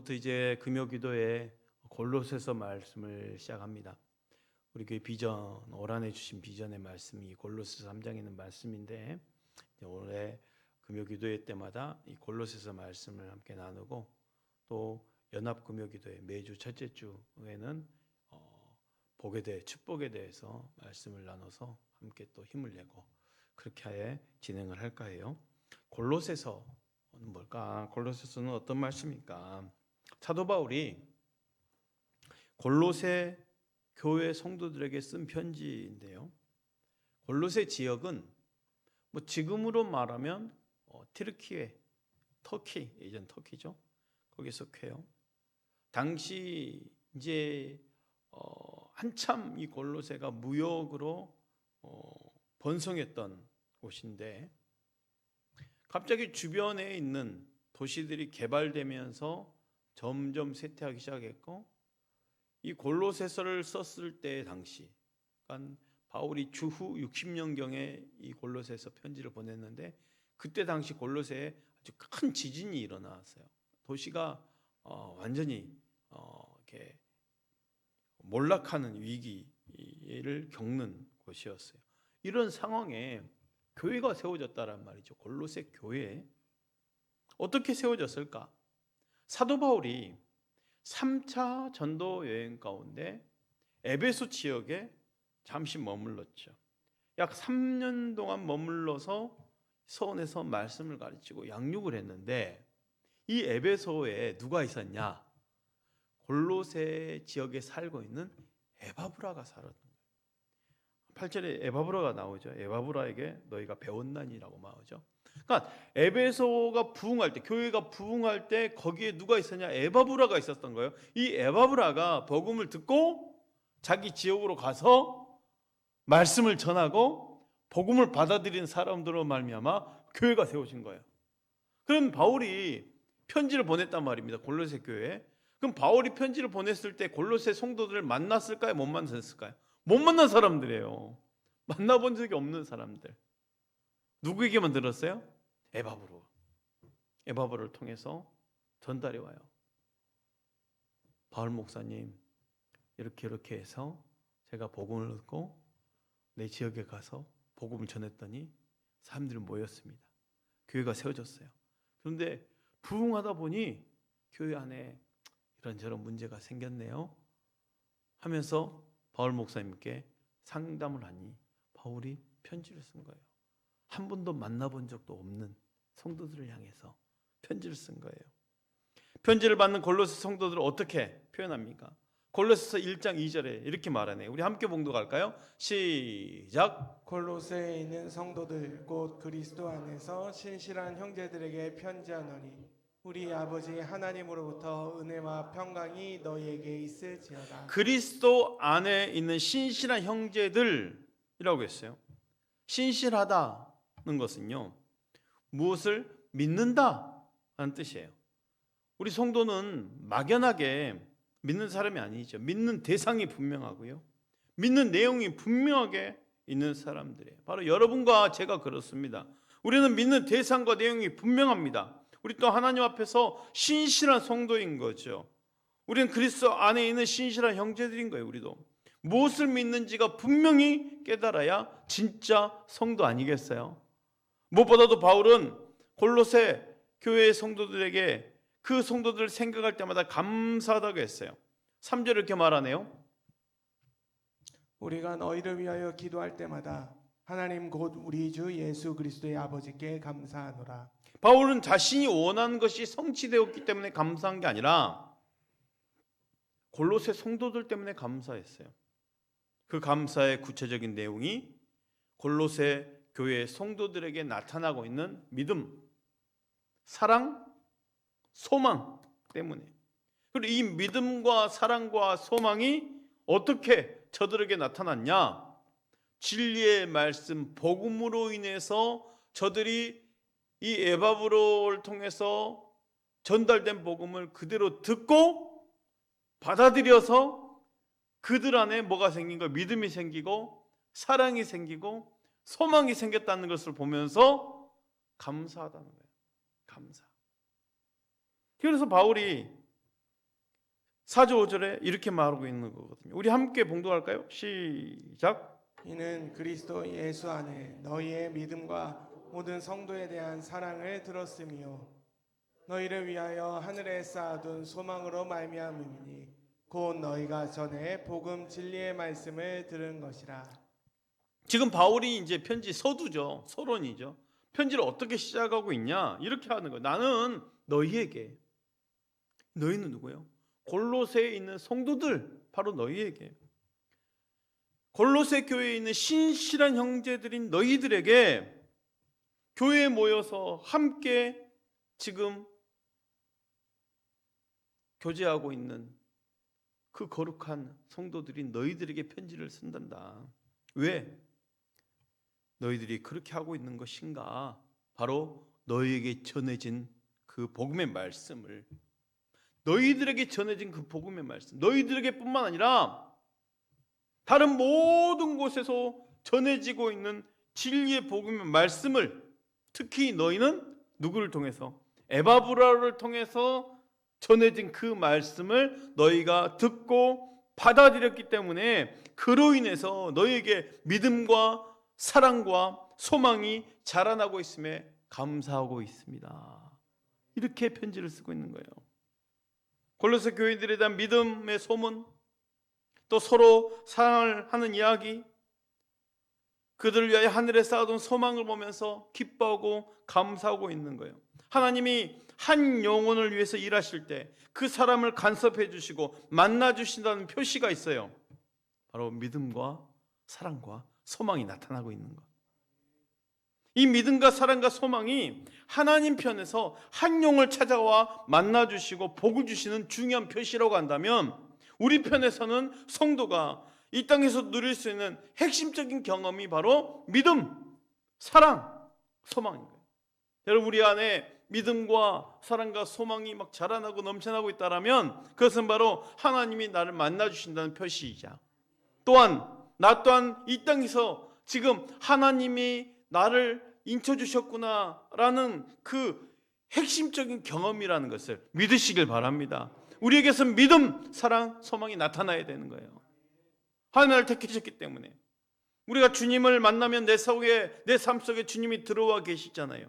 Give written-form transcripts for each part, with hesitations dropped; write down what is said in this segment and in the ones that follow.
오늘부터 이제 금요기도에 골로새서 말씀을 시작합니다. 우리 교회 비전, 올 한해 주신 비전의 말씀이 골로새서 3장에 있는 말씀인데, 올해 금요기도회 때마다 이 골로새서 말씀을 함께 나누고, 또 연합 금요기도회 매주 첫째 주에는 복에 대해, 축복에 대해서 말씀을 나눠서 함께 또 힘을 내고 그렇게 하여 진행을 할까 해요. 골로새서는 뭘까? 골로새서는 어떤 말씀입니까? 사도 바울이 골로새 교회 성도들에게 쓴 편지인데요. 골로새 지역은 지금으로 말하면 튀르키예, 터키, 예전 터키죠. 거기에 속해요. 당시 이제 한참 이 골로새가 무역으로 번성했던 곳인데, 갑자기 주변에 있는 도시들이 개발되면서 점점 쇠퇴하기 시작했고, 이 골로새서를 썼을 때 당시, 그러니까 바울이 주후 60년경에 이 골로새서 편지를 보냈는데, 그때 당시 골로새에 아주 큰 지진이 일어났어요. 도시가 완전히 이렇게 몰락하는 위기를 겪는 곳이었어요. 이런 상황에 교회가 세워졌다란 말이죠. 골로새 교회. 어떻게 세워졌을까? 사도 바울이 3차 전도 여행 가운데 에베소 지역에 잠시 머물렀죠. 약 3년 동안 머물러서 서원에서 말씀을 가르치고 양육을 했는데, 이 에베소에 누가 있었냐? 골로새 지역에 살고 있는 에바브라가 살았던 거예요. 8절에 에바브라가 나오죠. 에바브라에게 너희가 배웠나니라고 나오죠. 그러니까 에베소가 부흥할 때, 교회가 부흥할 때 거기에 누가 있었냐? 에바브라가 있었던 거예요. 이 에바브라가 복음을 듣고 자기 지역으로 가서 말씀을 전하고 복음을 받아들인 사람들로 말미암아 교회가 세워진 거예요. 그럼 바울이 편지를 보냈단 말입니다. 골로새 교회에. 그럼 바울이 편지를 보냈을 때 골로새 성도들을 만났을까요? 못 만났을까요? 못 만난 사람들이에요. 만나본 적이 없는 사람들. 누구에게만 들었어요? 에바브로를 통해서 전달해 와요. 바울 목사님, 이렇게 해서 제가 복음을 얻고 내 지역에 가서 복음을 전했더니 사람들이 모였습니다. 교회가 세워졌어요. 그런데 부흥하다 보니 교회 안에 이런저런 문제가 생겼네요 하면서 바울 목사님께 상담을 하니 바울이 편지를 쓴 거예요. 한 번도 만나본 적도 없는 성도들을 향해서 편지를 쓴 거예요. 편지를 받는 골로새 성도들을 어떻게 표현합니까? 골로새서 1장 2절에 이렇게 말하네요. 우리 함께 봉독할까요? 시작. 골로새에 있는 성도들 곧 그리스도 안에서 신실한 형제들에게 편지하노니 우리 아버지 하나님으로부터 은혜와 평강이 너희에게 있을지어다. 그리스도 안에 있는 신실한 형제들이라고 했어요. 신실하다는 것은요, 무엇을 믿는다라는 뜻이에요. 우리 성도는 막연하게 믿는 사람이 아니죠. 믿는 대상이 분명하고요, 믿는 내용이 분명하게 있는 사람들이에요. 바로 여러분과 제가 그렇습니다. 우리는 믿는 대상과 내용이 분명합니다. 우리 또 하나님 앞에서 신실한 성도인 거죠. 우리는 그리스도 안에 있는 신실한 형제들인 거예요. 우리도 무엇을 믿는지가 분명히 깨달아야 진짜 성도 아니겠어요? 무엇보다도 바울은 골로새 교회의 성도들에게 그 성도들을 생각할 때마다 감사하다고 했어요. 3절 이렇게 말하네요. 우리가 너희를 위하여 기도할 때마다 하나님 곧 우리 주 예수 그리스도의 아버지께 감사하노라. 바울은 자신이 원하는 것이 성취되었기 때문에 감사한 게 아니라 골로새 성도들 때문에 감사했어요. 그 감사의 구체적인 내용이 골로새 교회 성도들에게 나타나고 있는 믿음, 사랑, 소망 때문에. 그리고 이 믿음과 사랑과 소망이 어떻게 저들에게 나타났냐? 진리의 말씀, 복음으로 인해서 저들이 이 에바브로를 통해서 전달된 복음을 그대로 듣고 받아들여서 그들 안에 뭐가 생긴 거예요? 믿음이 생기고 사랑이 생기고 소망이 생겼다는 것을 보면서 감사하다는 거예요. 감사. 그래서 바울이 4절 5절에 이렇게 말하고 있는 거거든요. 우리 함께 봉독할까요? 시작. 이는 그리스도 예수 안에 너희의 믿음과 모든 성도에 대한 사랑을 들었으며 너희를 위하여 하늘에 쌓아둔 소망으로 말미암으니 곧 너희가 전에 복음 진리의 말씀을 들은 것이라. 지금 바울이 이제 편지 서두죠. 서론이죠. 편지를 어떻게 시작하고 있냐? 이렇게 하는 거예요. 나는 너희에게. 너희는 누구예요? 골로새에 있는 성도들, 바로 너희에게. 골로새 교회에 있는 신실한 형제들인 너희들에게 교회에 모여서 함께 지금 교제하고 있는 그 거룩한 성도들인 너희들에게 편지를 쓴단다. 왜? 너희들이 그렇게 하고 있는 것인가? 바로 너희에게 전해진 그 복음의 말씀을, 너희들에게 전해진 그 복음의 말씀, 너희들에게 뿐만 아니라 다른 모든 곳에서 전해지고 있는 진리의 복음의 말씀을, 특히 너희는 누구를 통해서? 에바브라를 통해서 전해진 그 말씀을 너희가 듣고 받아들였기 때문에 그로 인해서 너희에게 믿음과 사랑과 소망이 자라나고 있음에 감사하고 있습니다. 이렇게 편지를 쓰고 있는 거예요. 골로새 교인들에 대한 믿음의 소문, 또 서로 사랑을 하는 이야기, 그들을 위하여 하늘에 쌓아둔 소망을 보면서 기뻐하고 감사하고 있는 거예요. 하나님이 한 영혼을 위해서 일하실 때 그 사람을 간섭해 주시고 만나 주신다는 표시가 있어요. 바로 믿음과 사랑과 소망이 나타나고 있는 것. 이 믿음과 사랑과 소망이 하나님 편에서 한 영을 찾아와 만나 주시고 복을 주시는 중요한 표시라고 한다면, 우리 편에서는 성도가 이 땅에서 누릴 수 있는 핵심적인 경험이 바로 믿음, 사랑, 소망인 거예요. 여러분, 우리 안에 믿음과 사랑과 소망이 막 자라나고 넘쳐나고 있다면 그것은 바로 하나님이 나를 만나 주신다는 표시이자, 또한 나 또한 이 땅에서 지금 하나님이 나를 인쳐주셨구나라는 그 핵심적인 경험이라는 것을 믿으시길 바랍니다. 우리에게서 믿음, 사랑, 소망이 나타나야 되는 거예요. 하나님 나를 택하셨기 때문에. 우리가 주님을 만나면 내 삶 속에 주님이 들어와 계시잖아요.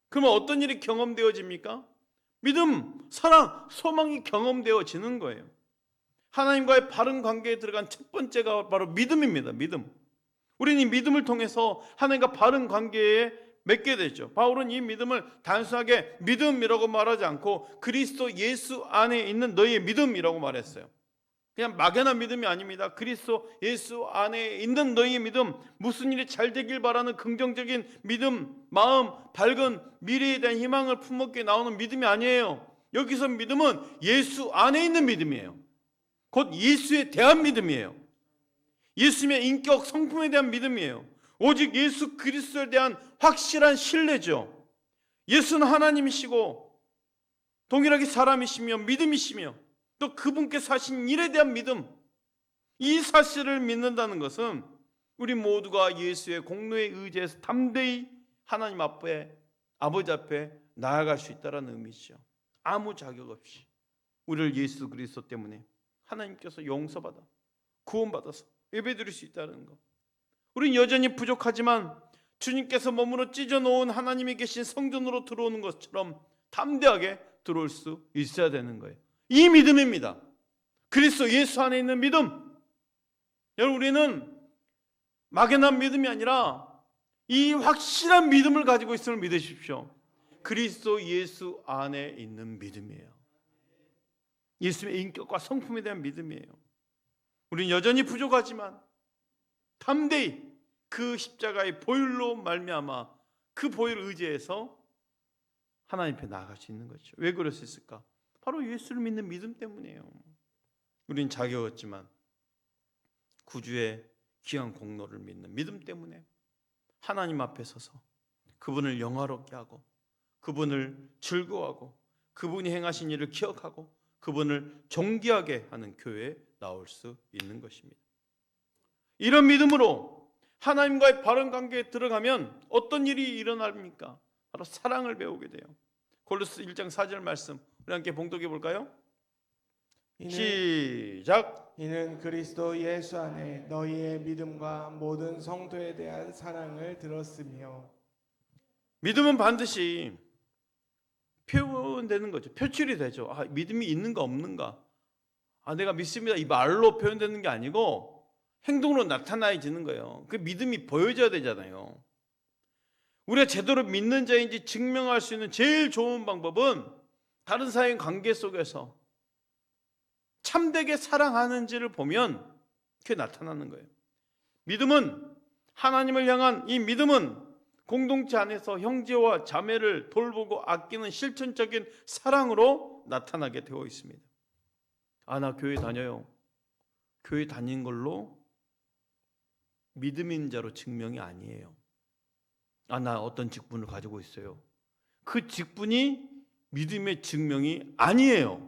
그러면 어떤 일이 경험되어집니까? 믿음, 사랑, 소망이 경험되어지는 거예요. 하나님과의 바른 관계에 들어간 첫 번째가 바로 믿음입니다. 믿음. 우리는 이 믿음을 통해서 하나님과 바른 관계에 맺게 되죠. 바울은 이 믿음을 단순하게 믿음이라고 말하지 않고 그리스도 예수 안에 있는 너희의 믿음이라고 말했어요. 그냥 막연한 믿음이 아닙니다. 그리스도 예수 안에 있는 너희의 믿음, 무슨 일이 잘 되길 바라는 긍정적인 믿음, 마음, 밝은 미래에 대한 희망을 품먹게 나오는 믿음이 아니에요. 여기서 믿음은 예수 안에 있는 믿음이에요. 곧 예수에 대한 믿음이에요. 예수님의 인격, 성품에 대한 믿음이에요. 오직 예수 그리스도에 대한 확실한 신뢰죠. 예수는 하나님이시고 동일하게 사람이시며 믿음이시며 또 그분께 사신 일에 대한 믿음, 이 사실을 믿는다는 것은 우리 모두가 예수의 공로에 의지해서 담대히 하나님 앞에, 아버지 앞에 나아갈 수 있다는 의미죠. 아무 자격 없이 우리를 예수 그리스도 때문에 하나님께서 용서받아 구원받아서 예배드릴 수 있다는 것. 우리는 여전히 부족하지만 주님께서 몸으로 찢어놓은 하나님이 계신 성전으로 들어오는 것처럼 담대하게 들어올 수 있어야 되는 거예요. 이 믿음입니다. 그리스도 예수 안에 있는 믿음. 여러분, 우리는 막연한 믿음이 아니라 이 확실한 믿음을 가지고 있음을 믿으십시오. 그리스도 예수 안에 있는 믿음이에요. 예수의 인격과 성품에 대한 믿음이에요. 우리는 여전히 부족하지만 담대히 그 십자가의 보혈로 말미암아 그 보혈을 의지해서 하나님 앞에 나아갈 수 있는 거죠. 왜 그럴 수 있을까? 바로 예수를 믿는 믿음 때문이에요. 우리는 자격 없지만 구주의 귀한 공로를 믿는 믿음 때문에 하나님 앞에 서서 그분을 영화롭게 하고 그분을 즐거워하고 그분이 행하신 일을 기억하고 그분을 존귀하게 하는 교회에 나올 수 있는 것입니다. 이런 믿음으로 하나님과의 바른 관계에 들어가면 어떤 일이 일어납니까? 바로 사랑을 배우게 돼요. 골로새 1장 4절 말씀 우리 함께 봉독해 볼까요? 시작. 이는 그리스도 예수 안에 너희의 믿음과 모든 성도에 대한 사랑을 들었으며. 믿음은 반드시 표현되는 거죠. 표출이 되죠. 믿음이 있는가 없는가. 내가 믿습니다. 이 말로 표현되는 게 아니고 행동으로 나타나지는 거예요. 그 믿음이 보여져야 되잖아요. 우리가 제대로 믿는 자인지 증명할 수 있는 제일 좋은 방법은 다른 사람의 관계 속에서 참되게 사랑하는지를 보면 그게 나타나는 거예요. 믿음은, 하나님을 향한 이 믿음은 공동체 안에서 형제와 자매를 돌보고 아끼는 실천적인 사랑으로 나타나게 되어 있습니다. 나 교회 다녀요. 교회 다닌 걸로 믿음인 자로 증명이 아니에요. 나 어떤 직분을 가지고 있어요. 그 직분이 믿음의 증명이 아니에요.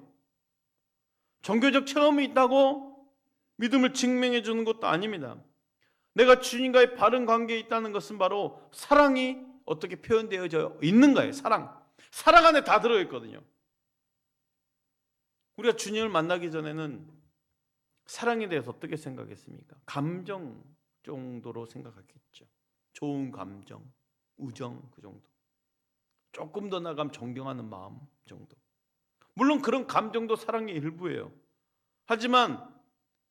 종교적 체험이 있다고 믿음을 증명해 주는 것도 아닙니다. 내가 주님과의 바른 관계에 있다는 것은 바로 사랑이 어떻게 표현되어져 있는가요? 사랑 안에 다 들어있거든요. 우리가 주님을 만나기 전에는 사랑에 대해서 어떻게 생각했습니까? 감정 정도로 생각했겠죠. 좋은 감정, 우정 그 정도. 조금 더 나가면 존경하는 마음 정도. 물론 그런 감정도 사랑의 일부예요. 하지만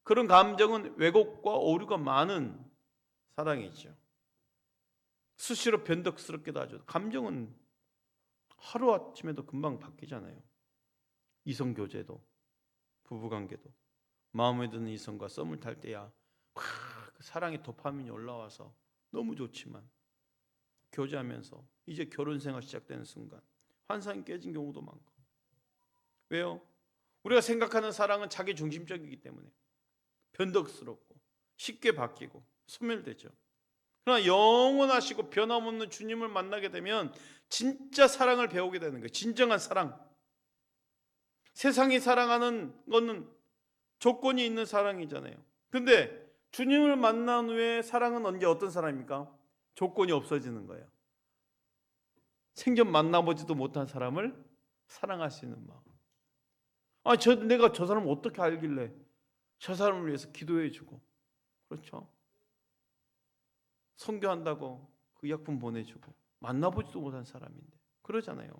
그런 감정은 왜곡과 오류가 많은 사랑이죠. 수시로 변덕스럽기도 하죠. 감정은 하루아침에도 금방 바뀌잖아요. 이성교제도, 부부관계도. 마음에 드는 이성과 썸을 탈 때야 그 사랑의 도파민이 올라와서 너무 좋지만 교제하면서 이제 결혼생활 시작되는 순간 환상이 깨진 경우도 많고. 왜요? 우리가 생각하는 사랑은 자기 중심적이기 때문에 변덕스럽고 쉽게 바뀌고 소멸되죠. 그러나 영원하시고 변함없는 주님을 만나게 되면 진짜 사랑을 배우게 되는 거예요. 진정한 사랑. 세상이 사랑하는 것은 조건이 있는 사랑이잖아요. 근데 주님을 만난 후에 사랑은 언제 어떤 사람입니까? 조건이 없어지는 거예요. 생전 만나보지도 못한 사람을 사랑할 수 있는 마음. 내가 저 사람을 어떻게 알길래 저 사람을 위해서 기도해주고, 그렇죠? 선교한다고 그 약품 보내주고, 만나보지도 못한 사람인데 그러잖아요.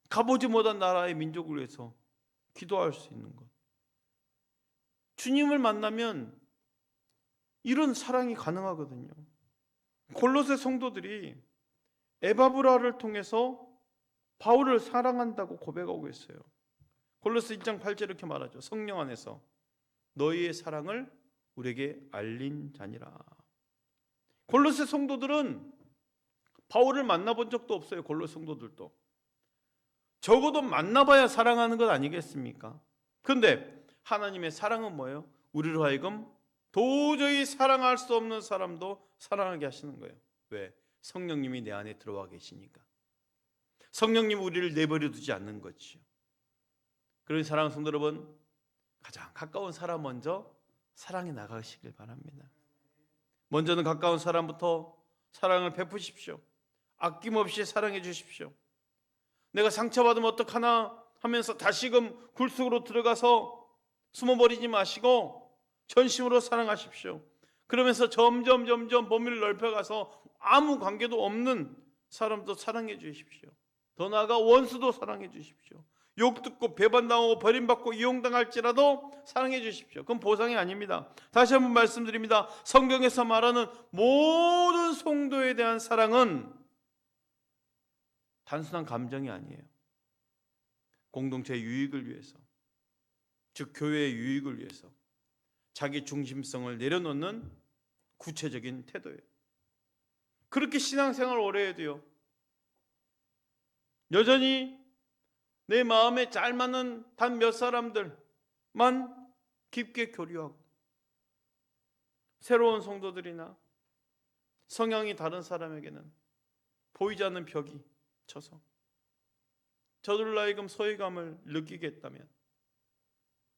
가보지 못한 나라의 민족을 위해서 기도할 수 있는 것. 주님을 만나면 이런 사랑이 가능하거든요. 골로새 성도들이 에바브라를 통해서 바울을 사랑한다고 고백하고 있어요. 골로새 1장 8절 이렇게 말하죠. 성령 안에서 너희의 사랑을 우리에게 알린 자니라. 골로새 성도들은 바울을 만나본 적도 없어요. 골로새 성도들도. 적어도 만나봐야 사랑하는 것 아니겠습니까? 그런데 하나님의 사랑은 뭐예요? 우리로 하여금 도저히 사랑할 수 없는 사람도 사랑하게 하시는 거예요. 왜? 성령님이 내 안에 들어와 계시니까. 성령님 우리를 내버려 두지 않는 거죠. 그런 사랑하는 성도 여러분, 가장 가까운 사람 먼저 사랑해 나가시길 바랍니다. 먼저는 가까운 사람부터 사랑을 베푸십시오. 아낌없이 사랑해 주십시오. 내가 상처받으면 어떡하나 하면서 다시금 굴속으로 들어가서 숨어버리지 마시고 전심으로 사랑하십시오. 그러면서 점점 범위를 넓혀가서 아무 관계도 없는 사람도 사랑해 주십시오. 더 나아가 원수도 사랑해 주십시오. 욕 듣고 배반당하고 버림받고 이용당할지라도 사랑해 주십시오. 그건 보상이 아닙니다. 다시 한번 말씀드립니다. 성경에서 말하는 모든 성도에 대한 사랑은 단순한 감정이 아니에요. 공동체의 유익을 위해서, 즉 교회의 유익을 위해서 자기 중심성을 내려놓는 구체적인 태도예요. 그렇게 신앙생활을 오래 해야 돼요. 여전히 내 마음에 잘 맞는 단 몇 사람들만 깊게 교류하고, 새로운 성도들이나 성향이 다른 사람에게는 보이지 않는 벽이 쳐서 저들로 하여금 소외감을 느끼게 했다면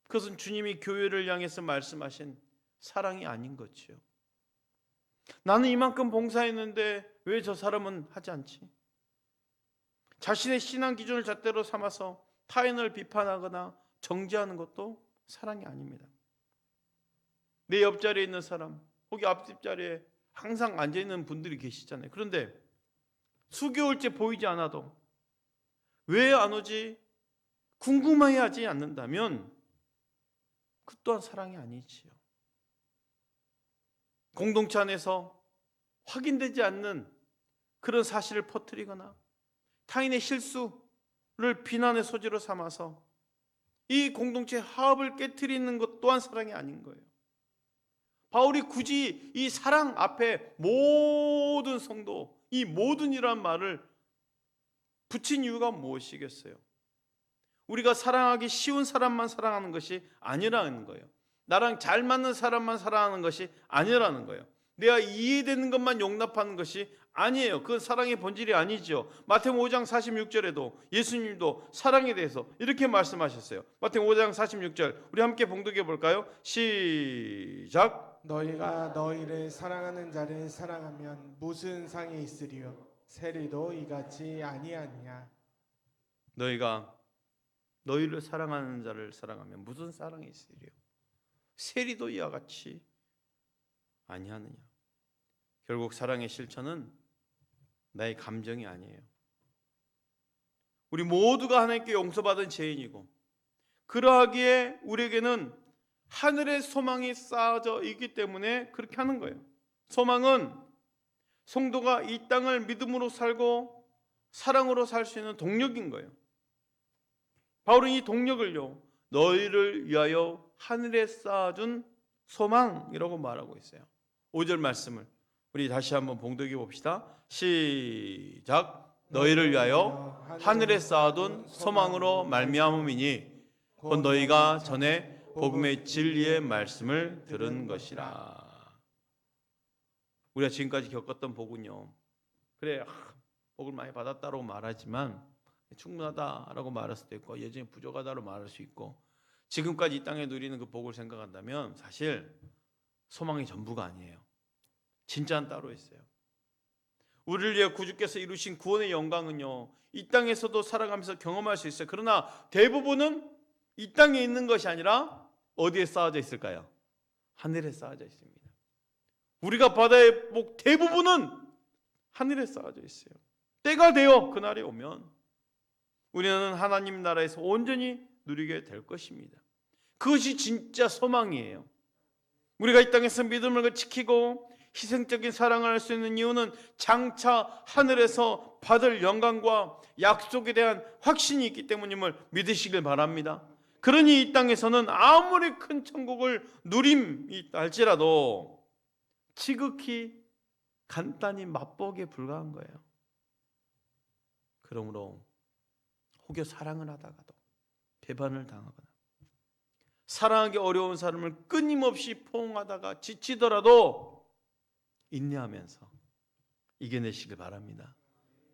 그것은 주님이 교회를 향해서 말씀하신 사랑이 아닌 거지요. 나는 이만큼 봉사했는데 왜 저 사람은 하지 않지? 자신의 신앙 기준을 잣대로 삼아서 타인을 비판하거나 정죄하는 것도 사랑이 아닙니다. 내 옆자리에 있는 사람, 혹이 앞집자리에 항상 앉아있는 분들이 계시잖아요. 그런데 수개월째 보이지 않아도 왜 안 오지? 궁금해하지 않는다면 그 또한 사랑이 아니지요. 공동체 안에서 확인되지 않는 그런 사실을 퍼뜨리거나 타인의 실수를 비난의 소지로 삼아서 이 공동체 화합을 깨트리는 것 또한 사랑이 아닌 거예요. 바울이 굳이 이 사랑 앞에 모든 성도, 이 모든이란 말을 붙인 이유가 무엇이겠어요? 우리가 사랑하기 쉬운 사람만 사랑하는 것이 아니라는 거예요. 나랑 잘 맞는 사람만 사랑하는 것이 아니라는 거예요. 내가 이해되는 것만 용납하는 것이 아니에요. 그건 사랑의 본질이 아니죠. 마태복음 5장 46절에도 예수님도 사랑에 대해서 이렇게 말씀하셨어요. 마태복음 5장 46절 우리 함께 봉독해 볼까요? 시작. 너희가 너희를 사랑하는 자를 사랑하면 무슨 상이 있으리요? 세리도 이같이 아니하느냐? 너희가 너희를 사랑하는 자를 사랑하면 무슨 사랑이 있으리요? 세리도 이와 같이 아니하느냐? 결국 사랑의 실천은 나의 감정이 아니에요. 우리 모두가 하나님께 용서받은 죄인이고 그러하기에 우리에게는 하늘의 소망이 쌓아져 있기 때문에 그렇게 하는 거예요. 소망은 성도가 이 땅을 믿음으로 살고 사랑으로 살 수 있는 동력인 거예요. 바울은 이 동력을요, 너희를 위하여 하늘에 쌓아준 소망이라고 말하고 있어요. 5절 말씀을 우리 다시 한번 봉독해 봅시다. 시작. 너희를 위하여 하늘에 쌓아둔 소망으로 말미암음이니 곧 너희가 전에 복음의 진리의 말씀을 들은 것이라. 우리가 지금까지 겪었던 복은요, 그래 복을 많이 받았다고 말하지만 충분하다라고 말할 수도 있고 여전히 부족하다고 말할 수 있고 지금까지 이 땅에 누리는 그 복을 생각한다면 사실 소망이 전부가 아니에요. 진짜는 따로 있어요. 우리를 위해 구주께서 이루신 구원의 영광은요, 이 땅에서도 살아가면서 경험할 수 있어요. 그러나 대부분은 이 땅에 있는 것이 아니라 어디에 쌓아져 있을까요? 하늘에 쌓아져 있습니다. 우리가 받아야 복 대부분은 하늘에 쌓아져 있어요. 때가 되어 그날이 오면 우리는 하나님 나라에서 온전히 누리게 될 것입니다. 그것이 진짜 소망이에요. 우리가 이 땅에서 믿음을 지키고 희생적인 사랑을 할 수 있는 이유는 장차 하늘에서 받을 영광과 약속에 대한 확신이 있기 때문임을 믿으시길 바랍니다. 그러니 이 땅에서는 아무리 큰 천국을 누림이 할지라도 지극히 간단히 맛보기에 불과한 거예요. 그러므로 혹여 사랑을 하다가도 배반을 당하거나 사랑하기 어려운 사람을 끊임없이 포옹하다가 지치더라도 인내하면서 이겨내시길 바랍니다.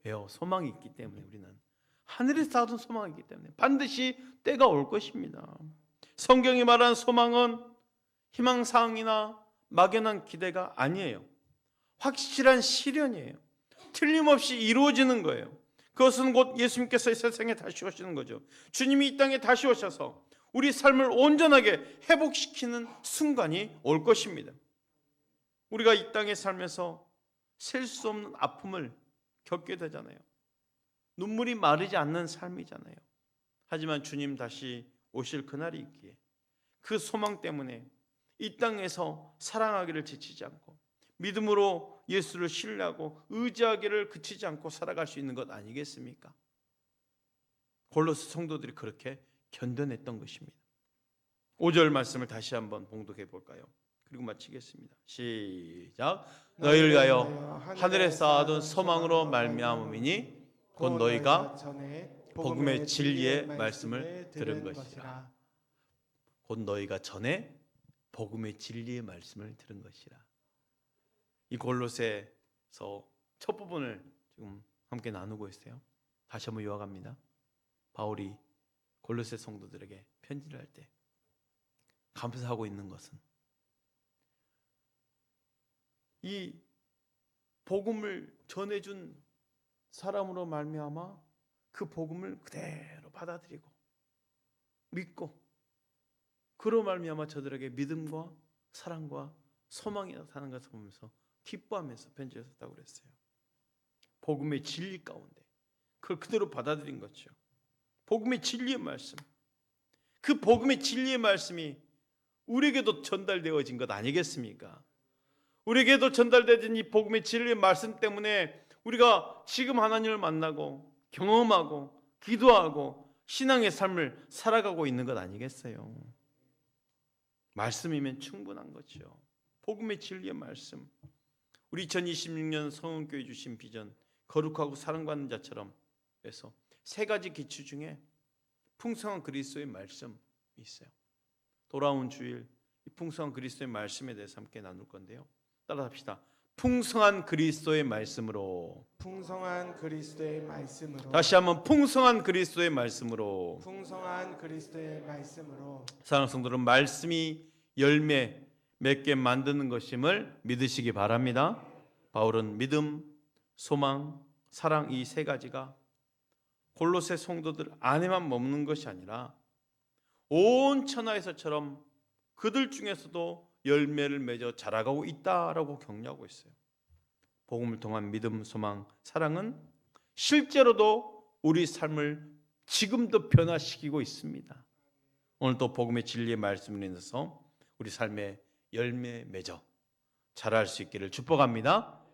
왜요? 소망이 있기 때문에. 우리는 하늘에 쌓아둔 소망이 있기 때문에 반드시 때가 올 것입니다. 성경이 말하는 소망은 희망사항이나 막연한 기대가 아니에요. 확실한 실현이에요. 틀림없이 이루어지는 거예요. 그것은 곧 예수님께서 이 세상에 다시 오시는 거죠. 주님이 이 땅에 다시 오셔서 우리 삶을 온전하게 회복시키는 순간이 올 것입니다. 우리가 이 땅에 살면서 셀 수 없는 아픔을 겪게 되잖아요. 눈물이 마르지 않는 삶이잖아요. 하지만 주님 다시 오실 그날이 있기에 그 소망 때문에 이 땅에서 사랑하기를 지치지 않고 믿음으로 예수를 신뢰하고 의지하기를 그치지 않고 살아갈 수 있는 것 아니겠습니까? 골로새 성도들이 그렇게 견뎌냈던 것입니다. 5절 말씀을 다시 한번 봉독해 볼까요? 그리고 마치겠습니다. 시작. 너희를 위하여 하늘에 쌓아둔 소망으로 말미암음이니 곧 너희가 전에 복음의 진리의 말씀을 들은 것이라. 곧 너희가 전에 복음의 진리의 말씀을 들은 것이라. 이 골로새서 첫 부분을 지금 함께 나누고 있어요. 다시 한번 요약합니다. 바울이 골로새 성도들에게 편지를 할 때 감사하고 있는 것은 이 복음을 전해준 사람으로 말미암아 그 복음을 그대로 받아들이고 믿고 그로 말미암아 저들에게 믿음과 사랑과 소망이 나타나는 것을 보면서 기뻐하면서 편지를 썼다고 그랬어요. 복음의 진리 가운데 그걸 그대로 받아들인 거죠. 복음의 진리의 말씀, 그 복음의 진리의 말씀이 우리에게도 전달되어진 것 아니겠습니까? 우리에게도 전달되어진 이 복음의 진리의 말씀 때문에 우리가 지금 하나님을 만나고 경험하고 기도하고 신앙의 삶을 살아가고 있는 것 아니겠어요? 말씀이면 충분한 거죠. 복음의 진리의 말씀. 우리 2026년 성원교회 주신 비전, 거룩하고 사랑받는 자처럼 해서 세 가지 기초 중에 풍성한 그리스도의 말씀이 있어요. 돌아온 주일 이 풍성한 그리스도의 말씀에 대해서 함께 나눌 건데요. 따라합시다. 풍성한 그리스도의 말씀으로. 풍성한 그리스도의 말씀으로. 다시 한번 풍성한 그리스도의 말씀으로. 풍성한 그리스도의 말씀으로. 사랑하는 성도들은 말씀이 열매 맺게 만드는 것임을 믿으시기 바랍니다. 바울은 믿음, 소망, 사랑 이 세 가지가 골로새 성도들 안에만 머무는 것이 아니라 온 천하에서처럼 그들 중에서도 열매를 맺어 자라가고 있다라고 격려하고 있어요. 복음을 통한 믿음, 소망, 사랑은 실제로도 우리 삶을 지금도 변화시키고 있습니다. 오늘도 복음의 진리의 말씀을 인해서 우리 삶에 열매 맺어 자랄 수 있기를 축복합니다.